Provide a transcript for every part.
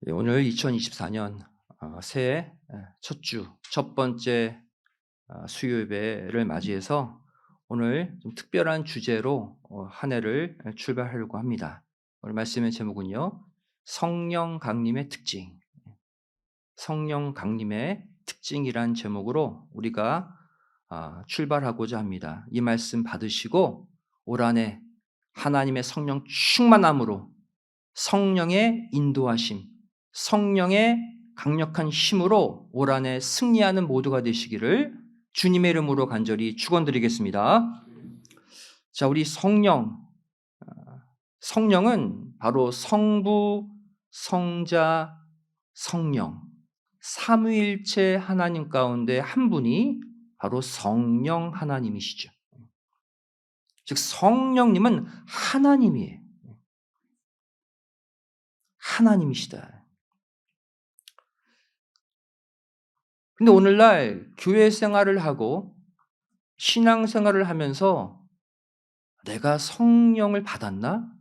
오늘 2024년 새해 첫 주, 첫 번째 수요 예배를 맞이해서 오늘 좀 특별한 주제로 한 해를 출발하려고 합니다. 오늘 말씀의 제목은요. 성령 강림의 특징. 성령 강림의 특징이란 제목으로 우리가 출발하고자 합니다. 이 말씀 받으시고 올 한 해 하나님의 성령 충만함으로 성령의 인도하심, 성령의 강력한 힘으로 올 한 해 승리하는 모두가 되시기를 주님의 이름으로 간절히 축원드리겠습니다. 자, 우리 성령은 바로 성부, 성자, 성령, 삼위일체 하나님 가운데 한 분이 바로 성령 하나님이시죠. 즉 성령님은 하나님이에요. 하나님이시다. 근데 오늘날 교회 생활을 하고 신앙 생활을 하면서 '내가 성령을 받았나?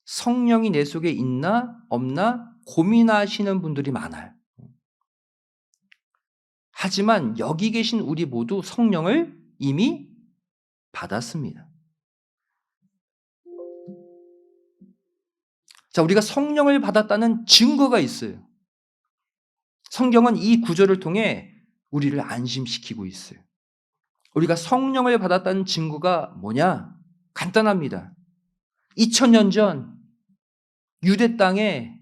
성령이 내 속에 있나 없나?' 고민하시는 분들이 많아요. 하지만 여기 계신 우리 모두 성령을 이미 받았습니다. 자, 우리가 성령을 받았다는 증거가 있어요. 성경은 이 구절을 통해 우리를 안심시키고 있어요. 우리가 성령을 받았다는 증거가 뭐냐? 간단합니다. 2000년 전 유대 땅에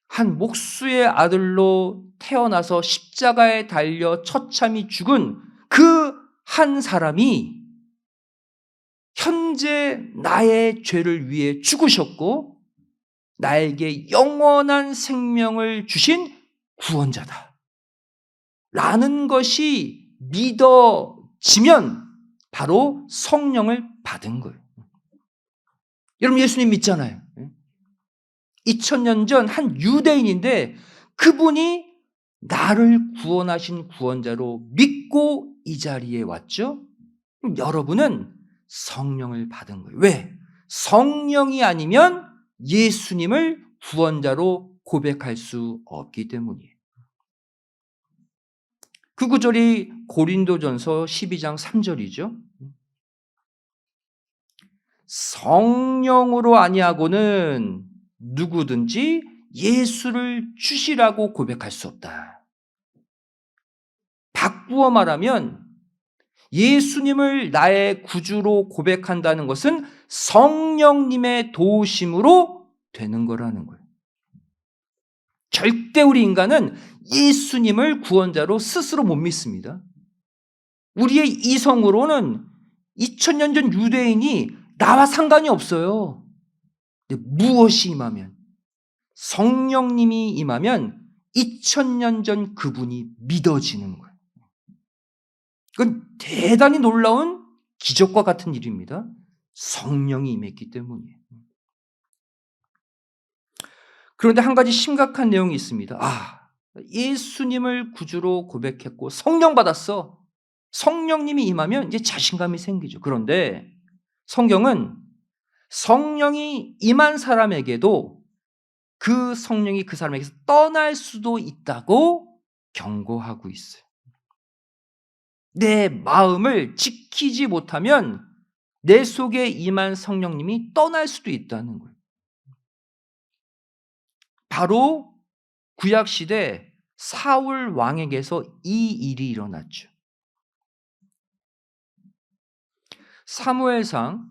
한 목수의 아들로 태어나서 십자가에 달려 처참히 죽은 그 한 사람이 현재 나의 죄를 위해 죽으셨고 나에게 영원한 생명을 주신 구원자다 라는 것이 믿어지면 바로 성령을 받은 거예요. 여러분 예수님 믿잖아요. 2000년 전 한 유대인인데 그분이 나를 구원하신 구원자로 믿고 이 자리에 왔죠. 그럼 여러분은 성령을 받은 거예요. 왜? 성령이 아니면 예수님을 구원자로 고백할 수 없기 때문이에요. 그 구절이 고린도전서 12장 3절이죠. 성령으로 아니하고는 누구든지 예수를 주시라고 고백할 수 없다. 바꾸어 말하면 예수님을 나의 구주로 고백한다는 것은 성령님의 도우심으로 되는 거라는 거예요. 절대 우리 인간은 예수님을 구원자로 스스로 못 믿습니다. 우리의 이성으로는 2000년 전 유대인이 나와 상관이 없어요. 근데 무엇이 임하면? 성령님이 임하면 2000년 전 그분이 믿어지는 거예요. 그건 대단히 놀라운 기적과 같은 일입니다. 성령이 임했기 때문이에요. 그런데 한 가지 심각한 내용이 있습니다. 예수님을 구주로 고백했고 성령 받았어. 성령님이 임하면 이제 자신감이 생기죠. 그런데 성경은 성령이 임한 사람에게도 그 성령이 그 사람에게서 떠날 수도 있다고 경고하고 있어요. 내 마음을 지키지 못하면 내 속에 임한 성령님이 떠날 수도 있다는 거예요. 바로 구약시대 사울 왕에게서 이 일이 일어났죠. 사무엘상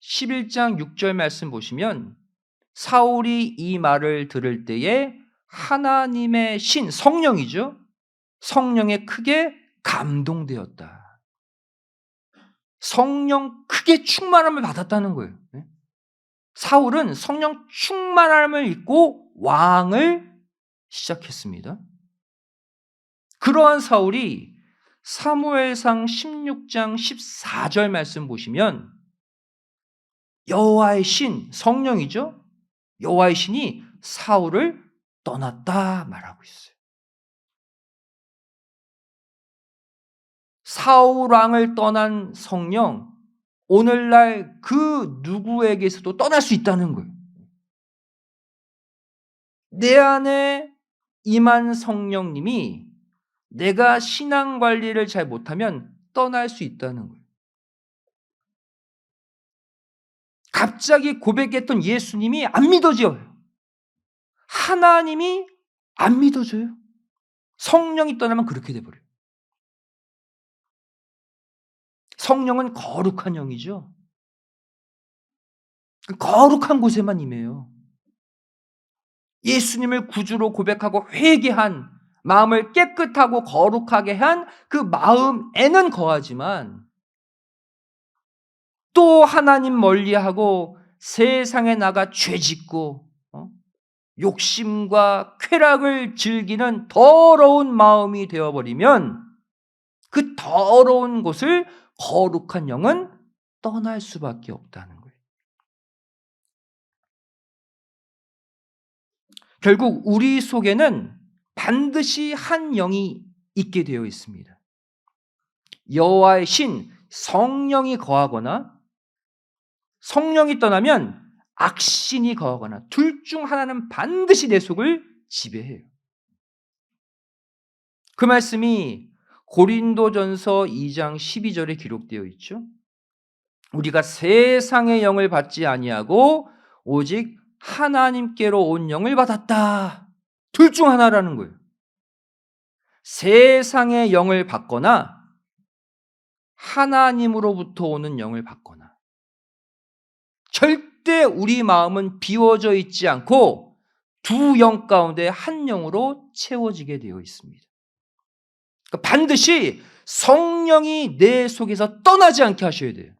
11장 6절 말씀 보시면 사울이 이 말을 들을 때에 하나님의 신, 성령이죠. 성령에 크게 감동되었다. 성령 크게 충만함을 받았다는 거예요. 사울은 성령 충만함을 입고 왕을 시작했습니다. 그러한 사울이 사무엘상 16장 14절 말씀 보시면 여호와의 신, 성령이죠. 여호와의 신이 사울을 떠났다 말하고 있어요. 사울 왕을 떠난 성령, 오늘날 그 누구에게서도 떠날 수 있다는 거예요. 내 안에 임한 성령님이 내가 신앙 관리를 잘 못하면 떠날 수 있다는 거예요. 갑자기 고백했던 예수님이 안 믿어져요. 하나님이 안 믿어져요. 성령이 떠나면 그렇게 돼 버려요. 성령은 거룩한 영이죠. 그 거룩한 곳에만 임해요. 예수님을 구주로 고백하고 회개한 마음을 깨끗하고 거룩하게 한 그 마음에는 거하지만 또 하나님 멀리하고 세상에 나가 죄짓고 욕심과 쾌락을 즐기는 더러운 마음이 되어버리면 그 더러운 곳을 거룩한 영은 떠날 수밖에 없다는 거예요. 결국 우리 속에는 반드시 한 영이 있게 되어 있습니다. 여호와의 신 성령이 거하거나 성령이 떠나면 악신이 거하거나 둘 중 하나는 반드시 내 속을 지배해요. 그 말씀이 고린도전서 2장 12절에 기록되어 있죠. 우리가 세상의 영을 받지 아니하고 오직 하나님께로 온 영을 받았다. 둘 중 하나라는 거예요. 세상의 영을 받거나 하나님으로부터 오는 영을 받거나 절대 우리 마음은 비워져 있지 않고 두 영 가운데 한 영으로 채워지게 되어 있습니다. 그러니까 반드시 성령이 내 속에서 떠나지 않게 하셔야 돼요.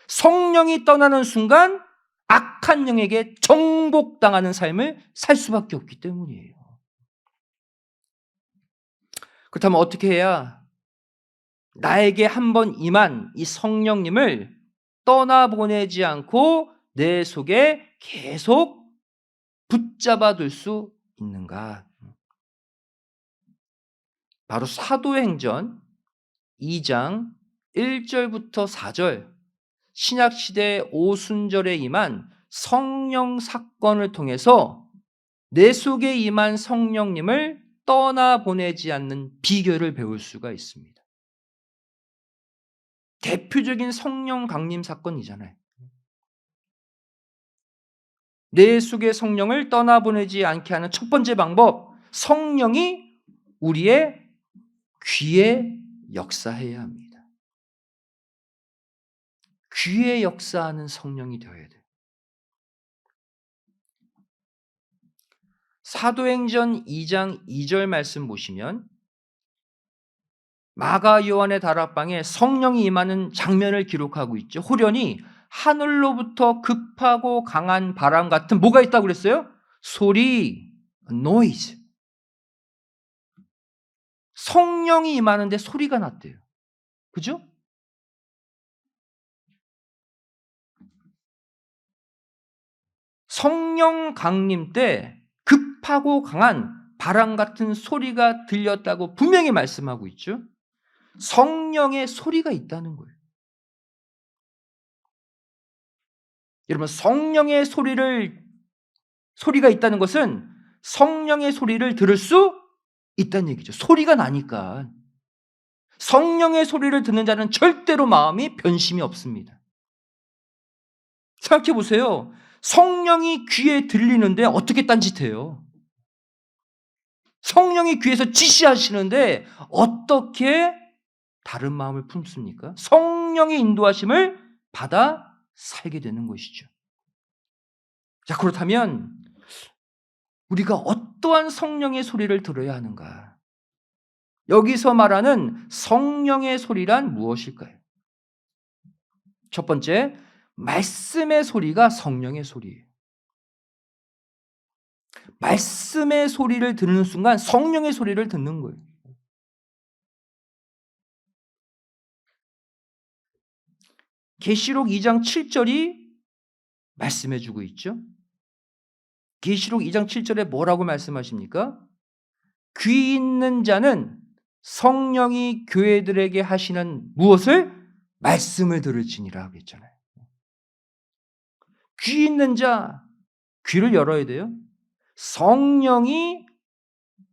성령이 떠나는 순간 악한 영에게 정복당하는 삶을 살 수밖에 없기 때문이에요. 그렇다면 어떻게 해야 나에게 한번 임한 이 성령님을 떠나보내지 않고 내 속에 계속 붙잡아 둘 수 있는가? 바로 사도행전 2장 1절부터 4절 신약시대 오순절에 임한 성령 사건을 통해서 내 속에 임한 성령님을 떠나보내지 않는 비결을 배울 수가 있습니다. 대표적인 성령 강림 사건이잖아요. 내 속의 성령을 떠나보내지 않게 하는 첫 번째 방법, 성령이 우리의 귀에 역사해야 합니다. 귀에 역사하는 성령이 되어야 돼요. 사도행전 2장 2절 말씀 보시면 마가 요한의 다락방에 성령이 임하는 장면을 기록하고 있죠. 호련히 하늘로부터 급하고 강한 바람 같은 뭐가 있다고 그랬어요? 소리, noise. 성령이 임하는데 소리가 났대요. 그죠? 성령 강림 때 급하고 강한 바람 같은 소리가 들렸다고 분명히 말씀하고 있죠. 성령의 소리가 있다는 거예요. 여러분, 성령의 소리가 있다는 것은 성령의 소리를 들을 수 있다는 얘기죠. 소리가 나니까. 성령의 소리를 듣는 자는 절대로 마음이 변심이 없습니다. 생각해 보세요. 성령이 귀에 들리는데 어떻게 딴짓해요? 성령이 귀에서 지시하시는데 어떻게 다른 마음을 품습니까? 성령의 인도하심을 받아 살게 되는 것이죠. 자, 그렇다면 우리가 어떠한 성령의 소리를 들어야 하는가? 여기서 말하는 성령의 소리란 무엇일까요? 첫 번째, 말씀의 소리가 성령의 소리예요. 말씀의 소리를 듣는 순간 성령의 소리를 듣는 거예요. 계시록 2장 7절이 말씀해 주고 있죠. 계시록 2장 7절에 뭐라고 말씀하십니까? 귀 있는 자는 성령이 교회들에게 하시는 무엇을? 말씀을 들을지니라 그랬잖아요. 귀 있는 자, 귀를 열어야 돼요. 성령이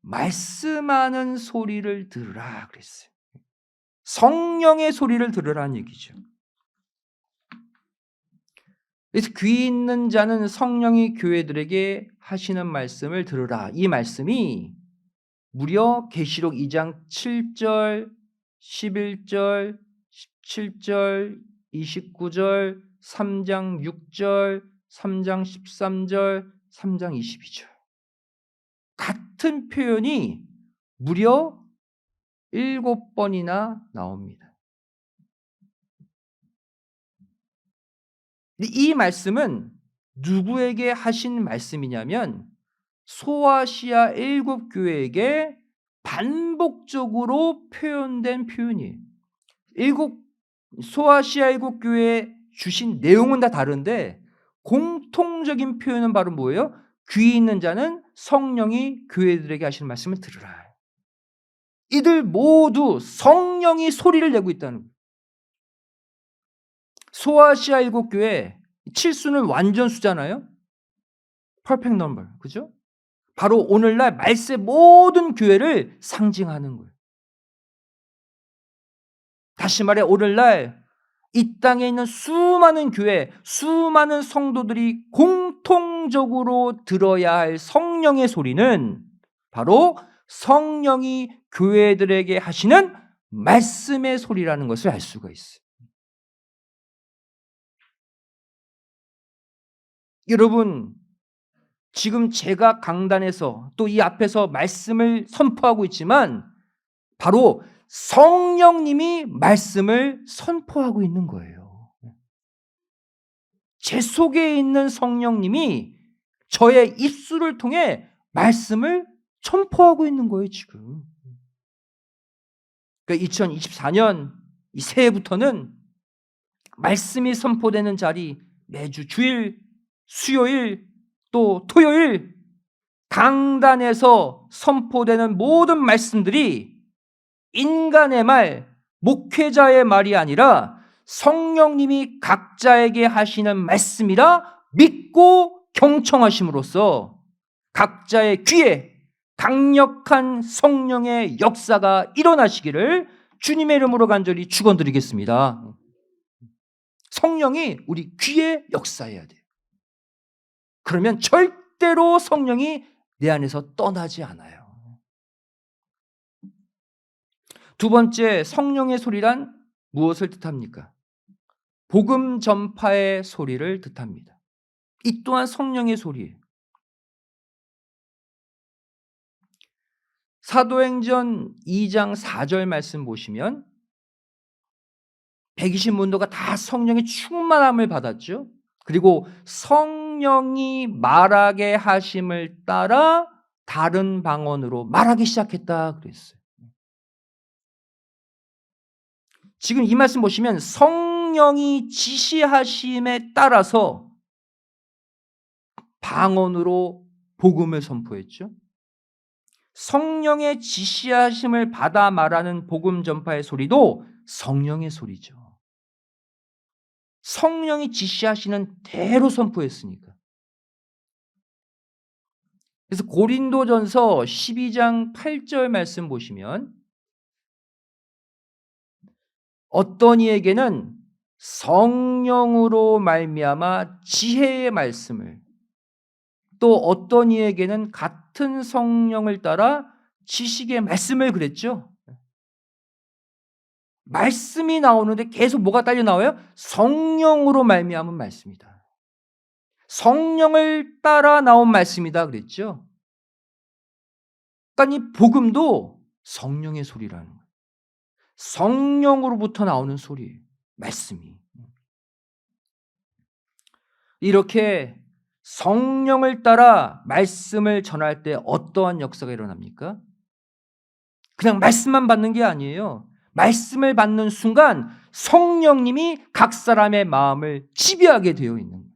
말씀하는 소리를 들으라 그랬어요. 성령의 소리를 들으라는 얘기죠. 그래서 귀 있는 자는 성령이 교회들에게 하시는 말씀을 들으라. 이 말씀이 무려 계시록 2장 7절, 11절, 17절, 29절, 3장 6절, 3장 13절, 3장 22절. 같은 표현이 무려 7번이나 나옵니다. 이 말씀은 누구에게 하신 말씀이냐면 소아시아 7교회에게 반복적으로 표현된 표현이에요. 소아시아 7교회에 주신 내용은 다 다른데 공통적인 표현은 바로 뭐예요? 귀 있는 자는 성령이 교회들에게 하시는 말씀을 들으라. 이들 모두 성령이 소리를 내고 있다는 거예요. 소아시아 7교회 7수는 완전수잖아요. 퍼펙트 넘버. 그죠? 바로 오늘날 말세 모든 교회를 상징하는 거예요. 다시 말해 오늘날 이 땅에 있는 수많은 교회, 수많은 성도들이 공통적으로 들어야 할 성령의 소리는 바로 성령이 교회들에게 하시는 말씀의 소리라는 것을 알 수가 있어요. 여러분, 지금 제가 강단에서 또 이 앞에서 말씀을 선포하고 있지만 바로 성령님이 말씀을 선포하고 있는 거예요. 제 속에 있는 성령님이 저의 입술을 통해 말씀을 선포하고 있는 거예요, 지금. 그러니까 2024년 이 새해부터는 말씀이 선포되는 자리 매주 주일, 수요일, 또 토요일 강단에서 선포되는 모든 말씀들이 인간의 말, 목회자의 말이 아니라 성령님이 각자에게 하시는 말씀이라 믿고 경청하심으로써 각자의 귀에 강력한 성령의 역사가 일어나시기를 주님의 이름으로 간절히 축원드리겠습니다. 성령이 우리 귀에 역사해야 돼요. 그러면 절대로 성령이 내 안에서 떠나지 않아요. 두 번째, 성령의 소리란 무엇을 뜻합니까? 복음 전파의 소리를 뜻합니다. 이 또한 성령의 소리예요. 사도행전 2장 4절 말씀 보시면 120문도가 다 성령의 충만함을 받았죠. 그리고 성령이 말하게 하심을 따라 다른 방언으로 말하기 시작했다 그랬어요. 지금 이 말씀 보시면 성령이 지시하심에 따라서 방언으로 복음을 선포했죠. 성령의 지시하심을 받아 말하는 복음 전파의 소리도 성령의 소리죠. 성령이 지시하시는 대로 선포했으니까. 그래서 고린도전서 12장 8절 말씀 보시면 어떤 이에게는 성령으로 말미암아 지혜의 말씀을, 또 어떤 이에게는 같은 성령을 따라 지식의 말씀을 그랬죠. 말씀이 나오는데 계속 뭐가 딸려 나와요? 성령으로 말미암은 말씀이다. 성령을 따라 나온 말씀이다 그랬죠. 그러니까 이 복음도 성령의 소리라는 거예요. 성령으로부터 나오는 소리예요. 말씀이. 이렇게 성령을 따라 말씀을 전할 때 어떠한 역사가 일어납니까? 그냥 말씀만 받는 게 아니에요. 말씀을 받는 순간 성령님이 각 사람의 마음을 지배하게 되어 있는 거예요.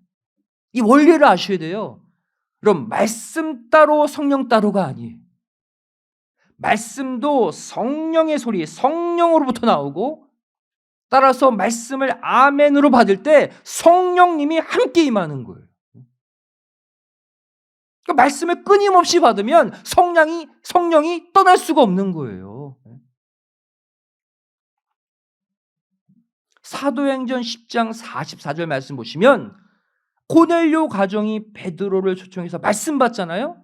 이 원리를 아셔야 돼요. 그럼 말씀 따로 성령 따로가 아니에요. 말씀도 성령의 소리, 성령으로부터 나오고, 따라서 말씀을 아멘으로 받을 때 성령님이 함께 임하는 거예요. 그러니까 말씀을 끊임없이 받으면 성령이 떠날 수가 없는 거예요. 사도행전 10장 44절 말씀 보시면 고넬료 가정이 베드로를 초청해서 말씀 받잖아요.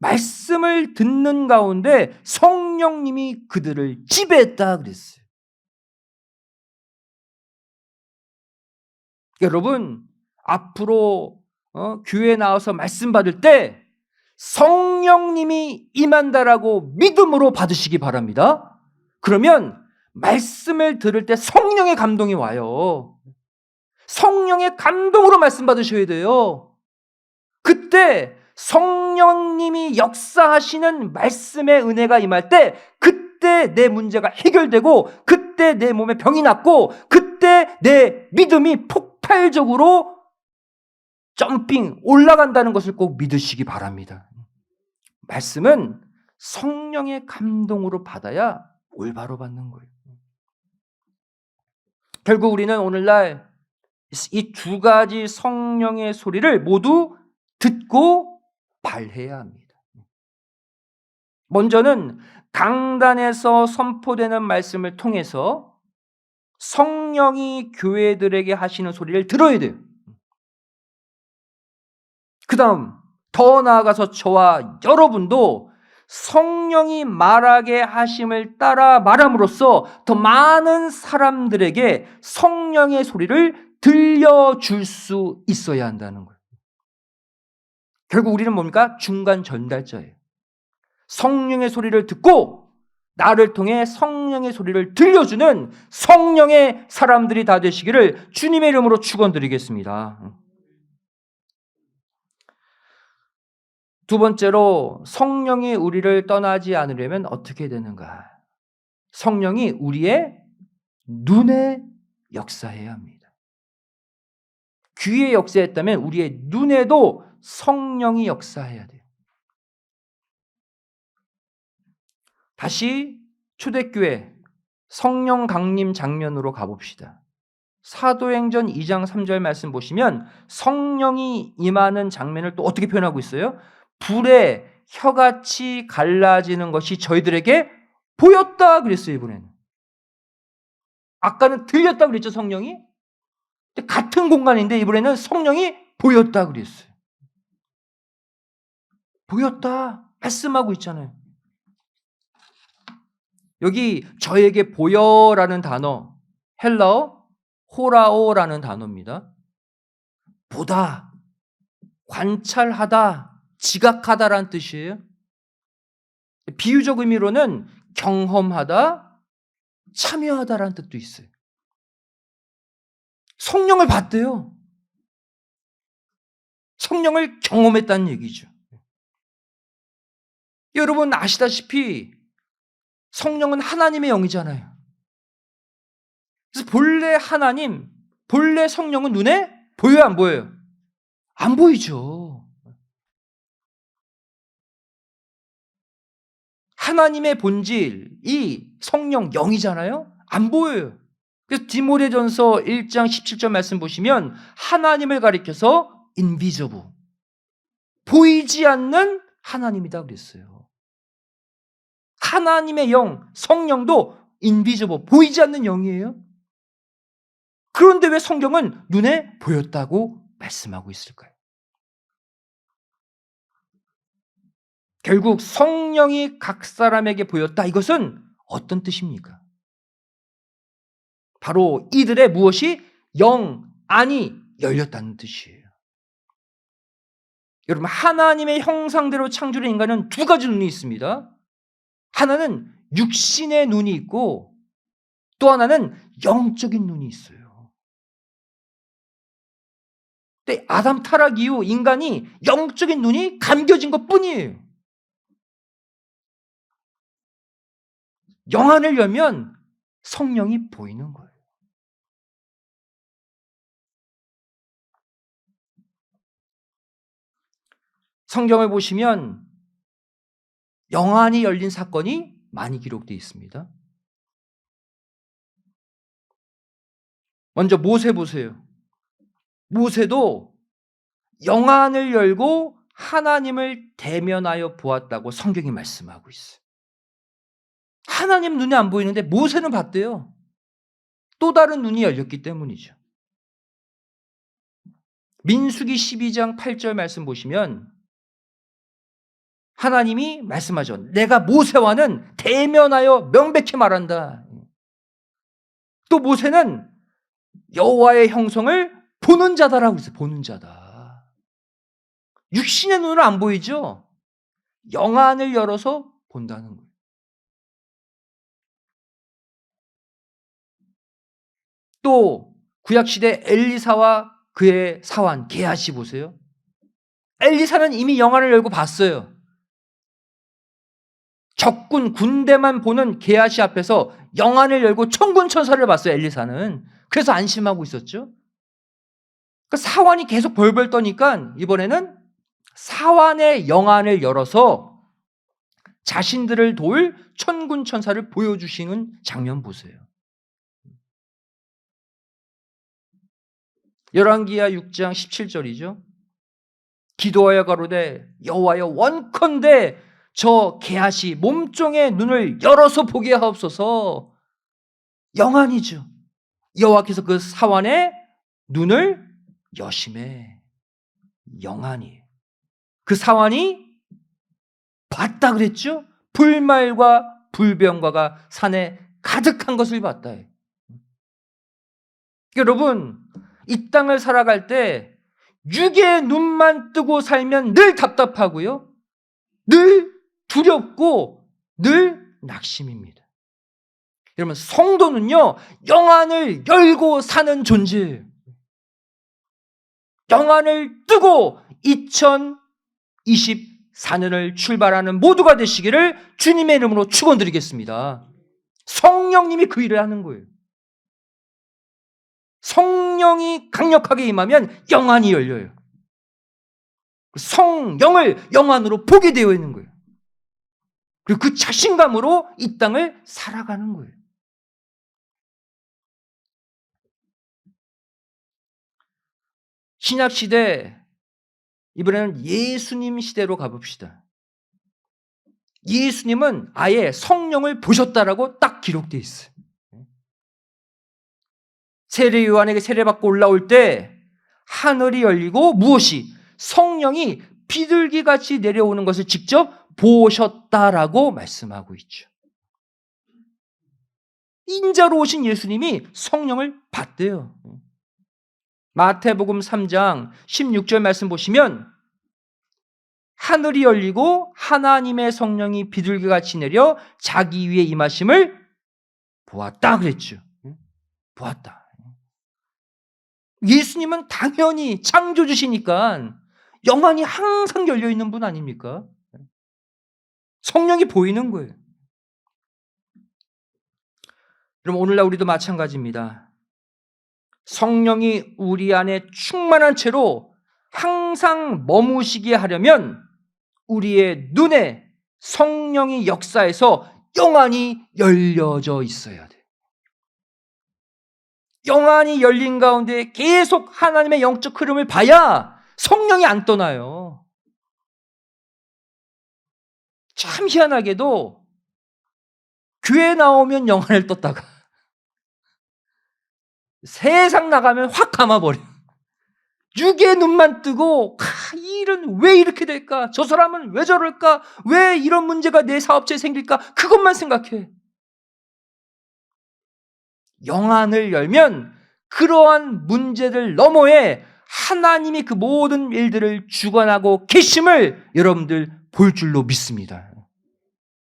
말씀을 듣는 가운데 성령님이 그들을 지배했다 그랬어요. 여러분, 앞으로 교회에 나와서 말씀 받을 때 성령님이 임한다라고 믿음으로 받으시기 바랍니다. 그러면 말씀을 들을 때 성령의 감동이 와요. 성령의 감동으로 말씀 받으셔야 돼요. 그때 성령님이 역사하시는 말씀의 은혜가 임할 때 그때 내 문제가 해결되고 그때 내 몸에 병이 낫고 그때 내 믿음이 폭발적으로 점핑 올라간다는 것을 꼭 믿으시기 바랍니다. 말씀은 성령의 감동으로 받아야 올바로 받는 거예요. 결국 우리는 오늘날 이 두 가지 성령의 소리를 모두 듣고 발해야 합니다. 먼저는 강단에서 선포되는 말씀을 통해서 성령이 교회들에게 하시는 소리를 들어야 돼요. 그 다음 더 나아가서 저와 여러분도 성령이 말하게 하심을 따라 말함으로써 더 많은 사람들에게 성령의 소리를 들려줄 수 있어야 한다는 거예요. 결국 우리는 뭡니까? 중간 전달자예요. 성령의 소리를 듣고 나를 통해 성령의 소리를 들려주는 성령의 사람들이 다 되시기를 주님의 이름으로 축원드리겠습니다. 두 번째로 성령이 우리를 떠나지 않으려면 어떻게 되는가? 성령이 우리의 눈에 역사해야 합니다. 귀에 역사했다면 우리의 눈에도 성령이 역사해야 돼요. 다시 초대교회 성령 강림 장면으로 가봅시다. 사도행전 2장 3절 말씀 보시면 성령이 임하는 장면을 또 어떻게 표현하고 있어요? 불에 혀같이 갈라지는 것이 저희들에게 보였다 그랬어요. 이번에는 아까는 들렸다 그랬죠. 성령이 같은 공간인데 이번에는 성령이 보였다 그랬어요. 보였다 말씀하고 있잖아요. 여기 저에게 보여라는 단어 헬라어 호라오라는 단어입니다. 보다, 관찰하다, 지각하다라는 뜻이에요. 비유적 의미로는 경험하다, 참여하다라는 뜻도 있어요. 성령을 봤대요. 성령을 경험했다는 얘기죠. 여러분 아시다시피 성령은 하나님의 영이잖아요. 그래서 본래 하나님, 본래 성령은 눈에 보여요, 안 보여요? 안 보이죠. 하나님의 본질이 성령 영이잖아요. 안 보여요. 그래서 디모데전서 1장 17절 말씀 보시면 하나님을 가리켜서 invisible, 보이지 않는 하나님이다 그랬어요. 하나님의 영, 성령도 invisible, 보이지 않는 영이에요. 그런데 왜 성경은 눈에 보였다고 말씀하고 있을까요? 결국 성령이 각 사람에게 보였다. 이것은 어떤 뜻입니까? 바로 이들의 무엇이 안이 열렸다는 뜻이에요. 여러분 하나님의 형상대로 창조된 인간은 두 가지 눈이 있습니다. 하나는 육신의 눈이 있고 또 하나는 영적인 눈이 있어요. 근데 아담 타락 이후 인간이 영적인 눈이 감겨진 것뿐이에요. 영안을 열면 성령이 보이는 거예요. 성경을 보시면 영안이 열린 사건이 많이 기록되어 있습니다. 먼저 모세 보세요. 모세도 영안을 열고 하나님을 대면하여 보았다고 성경이 말씀하고 있어요. 하나님 눈에 안 보이는데 모세는 봤대요. 또 다른 눈이 열렸기 때문이죠. 민수기 12장 8절 말씀 보시면 하나님이 말씀하죠. 내가 모세와는 대면하여 명백히 말한다. 또 모세는 여호와의 형성을 보는 자다라고 했어요. 보는 자다. 육신의 눈으로 안 보이죠? 영안을 열어서 본다는 거예요. 또 구약시대 엘리사와 그의 사환 게하시 보세요. 엘리사는 이미 영안을 열고 봤어요. 적군 군대만 보는 게하시 앞에서 영안을 열고 천군 천사를 봤어요. 엘리사는. 그래서 안심하고 있었죠. 그 사환이 계속 벌벌 떠니까 이번에는 사환의 영안을 열어서 자신들을 도울 천군 천사를 보여주시는 장면 보세요. 열왕기하 6장 17절이죠. 기도하여 가로되 여호와여 원컨대 저 게하시 몸종의 눈을 열어서 보게 하옵소서. 영안이죠. 여호와께서 그 사환의 눈을 여심해. 영안이에요. 그 사환이 봤다 그랬죠. 불말과 불병과가 산에 가득한 것을 봤다. 여러분, 이 땅을 살아갈 때 육의 눈만 뜨고 살면 늘 답답하고요. 늘 두렵고 늘 낙심입니다. 여러분, 성도는요, 영안을 열고 사는 존재예요. 영안을 뜨고 2024년을 출발하는 모두가 되시기를 주님의 이름으로 축원드리겠습니다. 성령님이 그 일을 하는 거예요. 성령이 강력하게 임하면 영안이 열려요. 성령을 영안으로 보게 되어 있는 거예요. 그리고 그 자신감으로 이 땅을 살아가는 거예요. 신약 시대, 이번에는 예수님 시대로 가봅시다. 예수님은 아예 성령을 보셨다라고 딱 기록되어 있어요. 세례 요한에게 세례받고 올라올 때 하늘이 열리고 무엇이? 성령이 비둘기같이 내려오는 것을 직접 보셨다라고 말씀하고 있죠. 인자로 오신 예수님이 성령을 봤대요. 마태복음 3장 16절 말씀 보시면 하늘이 열리고 하나님의 성령이 비둘기같이 내려 자기 위에 임하심을 보았다 그랬죠. 보았다. 예수님은 당연히 창조주시니까 영안이 항상 열려있는 분 아닙니까? 성령이 보이는 거예요. 그럼 오늘날 우리도 마찬가지입니다. 성령이 우리 안에 충만한 채로 항상 머무시게 하려면 우리의 눈에 성령이 역사해서 영안이 열려져 있어야 돼요. 영안이 열린 가운데 계속 하나님의 영적 흐름을 봐야 성령이 안 떠나요. 참 희한하게도 교회 나오면 영안을 떴다가 세상 나가면 확 감아버려. 육의 눈만 뜨고 이 일은 왜 이렇게 될까? 저 사람은 왜 저럴까? 왜 이런 문제가 내 사업체에 생길까? 그것만 생각해. 영안을 열면 그러한 문제들 너머에 하나님이 그 모든 일들을 주관하고 계심을 여러분들 볼 줄로 믿습니다.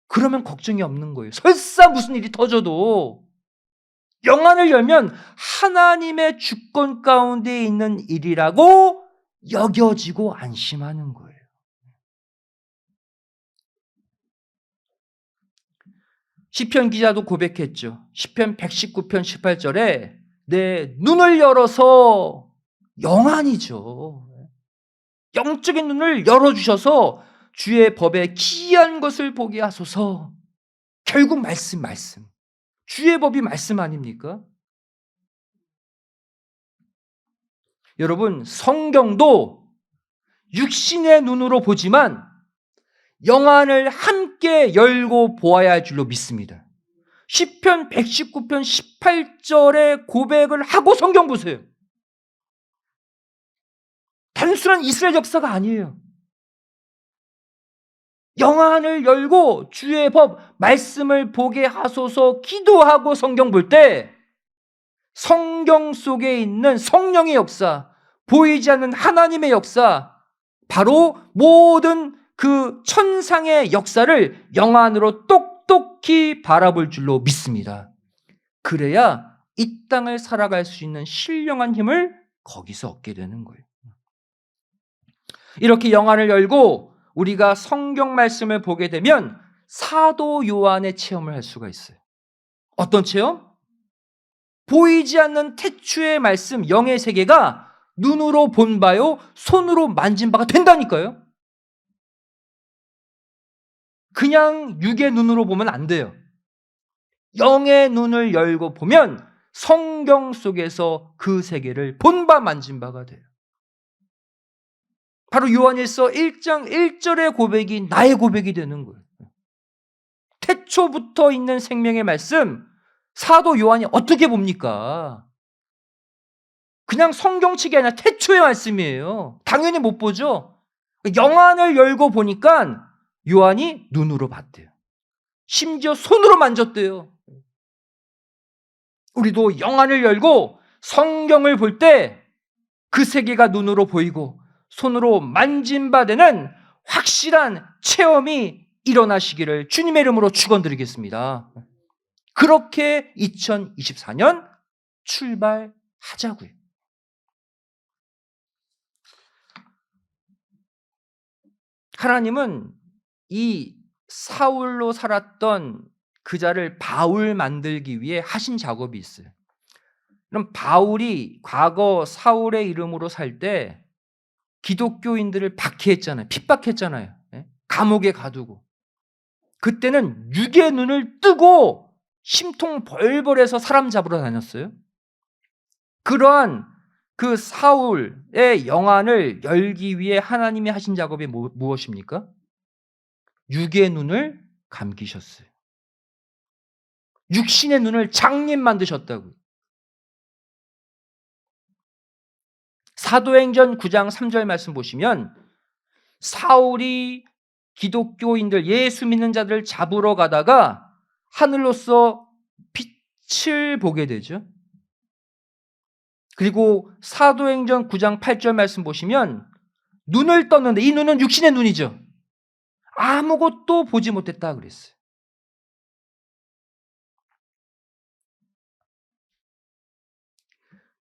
그러면 걱정이 없는 거예요. 설사 무슨 일이 터져도 영안을 열면 하나님의 주권 가운데 있는 일이라고 여겨지고 안심하는 거예요. 시편 기자도 고백했죠. 시편 119편 18절에 내 눈을 열어서 영안이죠. 영적인 눈을 열어주셔서 주의 법에 기이한 것을 보게 하소서. 결국 말씀. 주의 법이 말씀 아닙니까? 여러분, 성경도 육신의 눈으로 보지만 영안을 함께 열고 보아야 할 줄로 믿습니다. 시편 119편 18절의 고백을 하고 성경 보세요. 단순한 이스라엘 역사가 아니에요. 영안을 열고 주의 법, 말씀을 보게 하소서 기도하고 성경 볼 때 성경 속에 있는 성령의 역사, 보이지 않는 하나님의 역사, 바로 모든 그 천상의 역사를 영안으로 똑똑히 바라볼 줄로 믿습니다. 그래야 이 땅을 살아갈 수 있는 신령한 힘을 거기서 얻게 되는 거예요. 이렇게 영안을 열고 우리가 성경 말씀을 보게 되면 사도 요한의 체험을 할 수가 있어요. 어떤 체험? 보이지 않는 태초의 말씀, 영의 세계가 눈으로 본 바요, 손으로 만진 바가 된다니까요. 그냥 육의 눈으로 보면 안 돼요. 영의 눈을 열고 보면 성경 속에서 그 세계를 본 바 만진 바가 돼요. 바로 요한일서 1장 1절의 고백이 나의 고백이 되는 거예요. 태초부터 있는 생명의 말씀, 사도 요한이 어떻게 봅니까? 그냥 성경책이 아니라 태초의 말씀이에요. 당연히 못 보죠. 영안을 열고 보니까 요한이 눈으로 봤대요. 심지어 손으로 만졌대요. 우리도 영안을 열고 성경을 볼 때 그 세계가 눈으로 보이고 손으로 만진 바 되는 확실한 체험이 일어나시기를 주님의 이름으로 축원드리겠습니다. 그렇게 2024년 출발하자고요. 하나님은 이 사울로 살았던 그 자를 바울 만들기 위해 하신 작업이 있어요. 그럼 바울이 과거 사울의 이름으로 살 때 기독교인들을 박해했잖아요. 핍박했잖아요. 감옥에 가두고. 그때는 육의 눈을 뜨고 심통 벌벌해서 사람 잡으러 다녔어요. 그러한 그 사울의 영안을 열기 위해 하나님이 하신 작업이 무엇입니까? 육의 눈을 감기셨어요. 육신의 눈을 장님 만드셨다고요. 사도행전 9장 3절 말씀 보시면 사울이 기독교인들, 예수 믿는 자들을 잡으러 가다가 하늘로서 빛을 보게 되죠. 그리고 사도행전 9장 8절 말씀 보시면 눈을 떴는데 이 눈은 육신의 눈이죠. 아무것도 보지 못했다 그랬어요.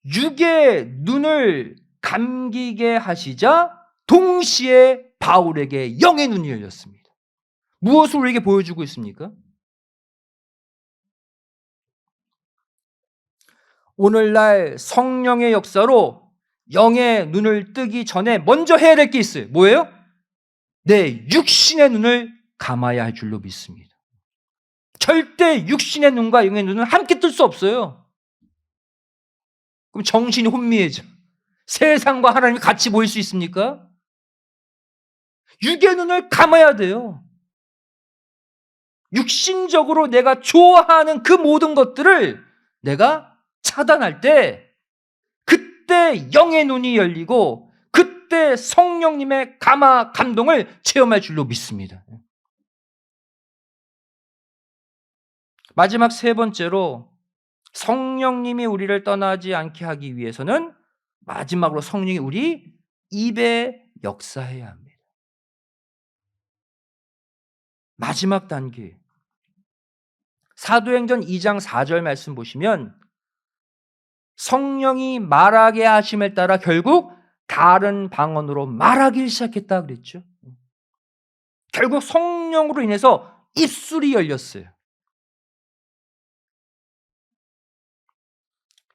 육의 눈을 감기게 하시자 동시에 바울에게 영의 눈이 열렸습니다. 무엇을 우리에게 보여주고 있습니까? 오늘날 성령의 역사로 영의 눈을 뜨기 전에 먼저 해야 될 게 있어요. 뭐예요? 내 육신의 눈을 감아야 할 줄로 믿습니다. 절대 육신의 눈과 영의 눈은 함께 뜰 수 없어요. 그럼 정신이 혼미해져. 세상과 하나님이 같이 보일 수 있습니까? 육의 눈을 감아야 돼요. 육신적으로 내가 좋아하는 그 모든 것들을 내가 차단할 때 그때 영의 눈이 열리고 그때 성령님의 감동을 체험할 줄로 믿습니다. 마지막 세 번째로 성령님이 우리를 떠나지 않게 하기 위해서는 마지막으로 성령이 우리 입에 역사해야 합니다. 마지막 단계. 사도행전 2장 4절 말씀 보시면 성령이 말하게 하심에 따라 결국 다른 방언으로 말하기 시작했다 그랬죠. 결국 성령으로 인해서 입술이 열렸어요.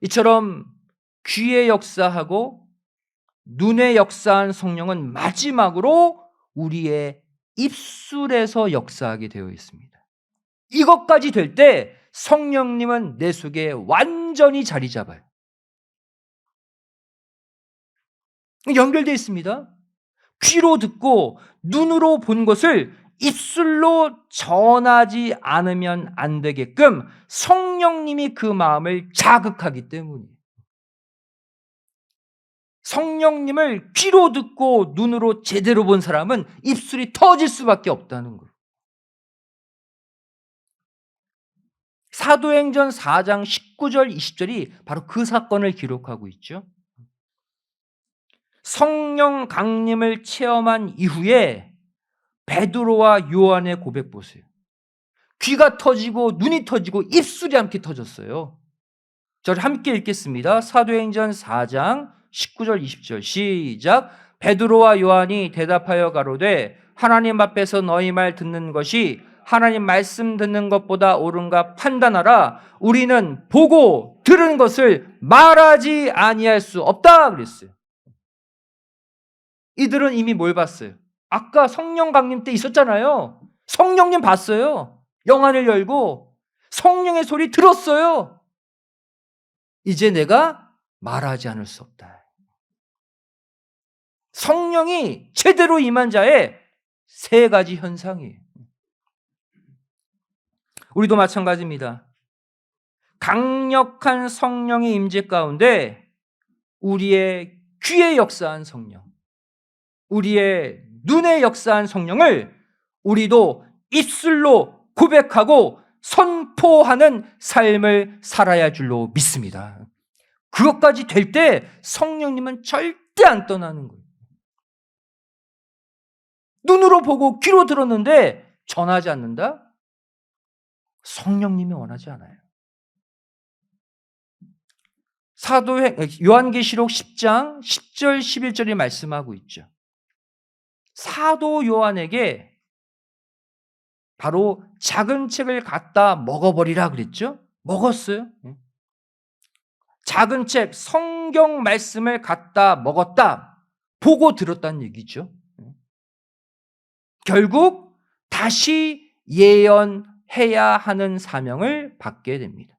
이처럼 귀에 역사하고 눈에 역사한 성령은 마지막으로 우리의 입술에서 역사하게 되어 있습니다. 이것까지 될 때 성령님은 내 속에 완전히 자리 잡아요. 연결되어 있습니다. 귀로 듣고 눈으로 본 것을 입술로 전하지 않으면 안 되게끔 성령님이 그 마음을 자극하기 때문이에요. 성령님을 귀로 듣고 눈으로 제대로 본 사람은 입술이 터질 수밖에 없다는 거예요. 사도행전 4장 19절 20절이 바로 그 사건을 기록하고 있죠. 성령 강림을 체험한 이후에 베드로와 요한의 고백 보세요. 귀가 터지고 눈이 터지고 입술이 함께 터졌어요. 저를 함께 읽겠습니다. 사도행전 4장 19절 20절 시작. 베드로와 요한이 대답하여 가로되 하나님 앞에서 너희 말 듣는 것이 하나님 말씀 듣는 것보다 옳은가 판단하라. 우리는 보고 들은 것을 말하지 아니할 수 없다 그랬어요. 이들은 이미 뭘 봤어요? 아까 성령 강림 때 있었잖아요. 성령님 봤어요. 영안을 열고 성령의 소리 들었어요. 이제 내가 말하지 않을 수 없다. 성령이 제대로 임한 자의 세 가지 현상이에요. 우리도 마찬가지입니다. 강력한 성령의 임재 가운데 우리의 귀에 역사한 성령, 우리의 눈에 역사한 성령을 우리도 입술로 고백하고 선포하는 삶을 살아야 할 줄로 믿습니다. 그것까지 될 때 성령님은 절대 안 떠나는 거예요. 눈으로 보고 귀로 들었는데 전하지 않는다? 성령님이 원하지 않아요. 요한계시록 10장 10절 11절이 말씀하고 있죠. 사도 요한에게 바로 작은 책을 갖다 먹어버리라 그랬죠. 먹었어요. 작은 책 성경 말씀을 갖다 먹었다. 보고 들었다는 얘기죠. 결국 다시 예언해야 하는 사명을 받게 됩니다.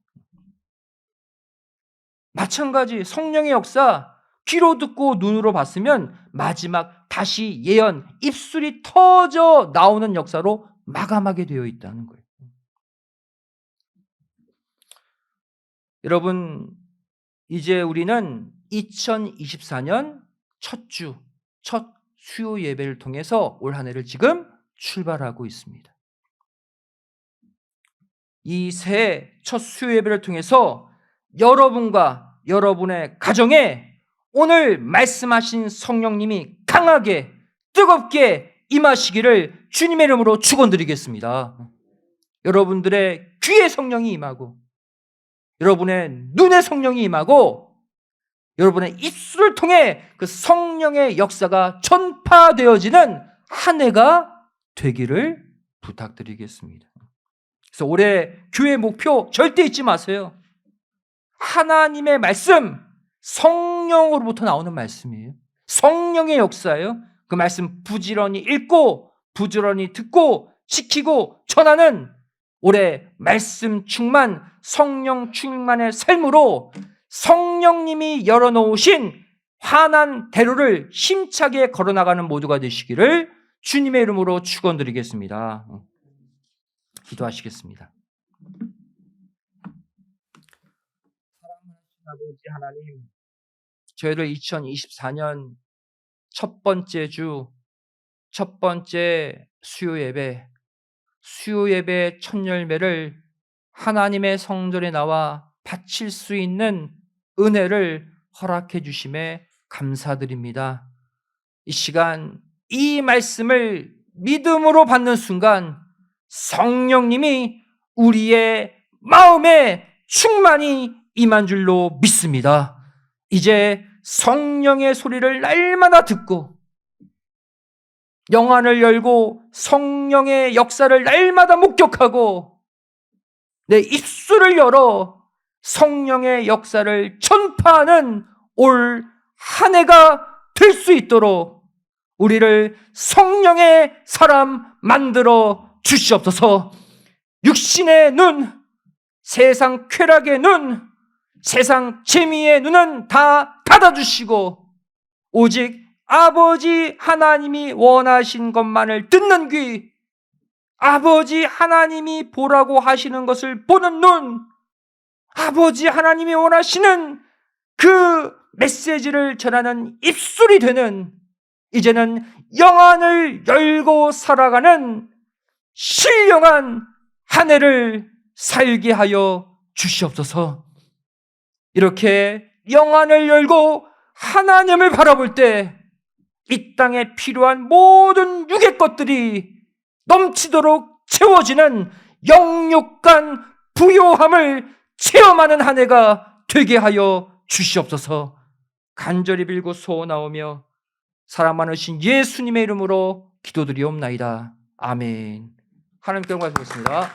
마찬가지 성령의 역사 귀로 듣고 눈으로 봤으면 마지막 다시 예언, 입술이 터져 나오는 역사로 마감하게 되어 있다는 거예요. 여러분, 이제 우리는 2024년 첫 주, 첫 수요 예배를 통해서 올 한 해를 지금 출발하고 있습니다. 이 새해 첫 수요 예배를 통해서 여러분과 여러분의 가정에 오늘 말씀하신 성령님이 강하게 뜨겁게 임하시기를 주님의 이름으로 축원드리겠습니다. 여러분들의 귀에 성령이 임하고 여러분의 눈에 성령이 임하고 여러분의 입술을 통해 그 성령의 역사가 전파되어지는 한 해가 되기를 부탁드리겠습니다. 그래서 올해 교회 목표 절대 잊지 마세요. 하나님의 말씀, 성령으로부터 나오는 말씀이에요. 성령의 역사예요. 그 말씀 부지런히 읽고 부지런히 듣고 지키고 전하는 올해 말씀 충만, 성령 충만의 삶으로 성령님이 열어놓으신 환한 대로를 힘차게 걸어나가는 모두가 되시기를 주님의 이름으로 축원드리겠습니다. 기도하시겠습니다. 사랑하는 아버지 하나님, 저희를 2024년 첫 번째 주, 첫 번째 수요 예배 첫 열매를 하나님의 성전에 나와 바칠 수 있는 은혜를 허락해 주심에 감사드립니다. 이 시간 이 말씀을 믿음으로 받는 순간 성령님이 우리의 마음에 충만히 임한 줄로 믿습니다. 이제 성령의 소리를 날마다 듣고 영안을 열고 성령의 역사를 날마다 목격하고 내 입술을 열어 성령의 역사를 전파하는 올 한 해가 될 수 있도록 우리를 성령의 사람 만들어 주시옵소서. 육신의 눈, 세상 쾌락의 눈, 세상 재미의 눈은 다 닫아주시고 오직 아버지 하나님이 원하신 것만을 듣는 귀, 아버지 하나님이 보라고 하시는 것을 보는 눈, 아버지 하나님이 원하시는 그 메시지를 전하는 입술이 되는, 이제는 영안을 열고 살아가는 신령한 한 해를 살게 하여 주시옵소서. 이렇게 영안을 열고 하나님을 바라볼 때 이 땅에 필요한 모든 육의 것들이 넘치도록 채워지는 영육간 부요함을 체험하는 한 해가 되게 하여 주시옵소서. 간절히 빌고 소원하오며 사랑 많으신 예수님의 이름으로 기도드리옵나이다. 아멘. 하나님께 영광 드리겠습니다.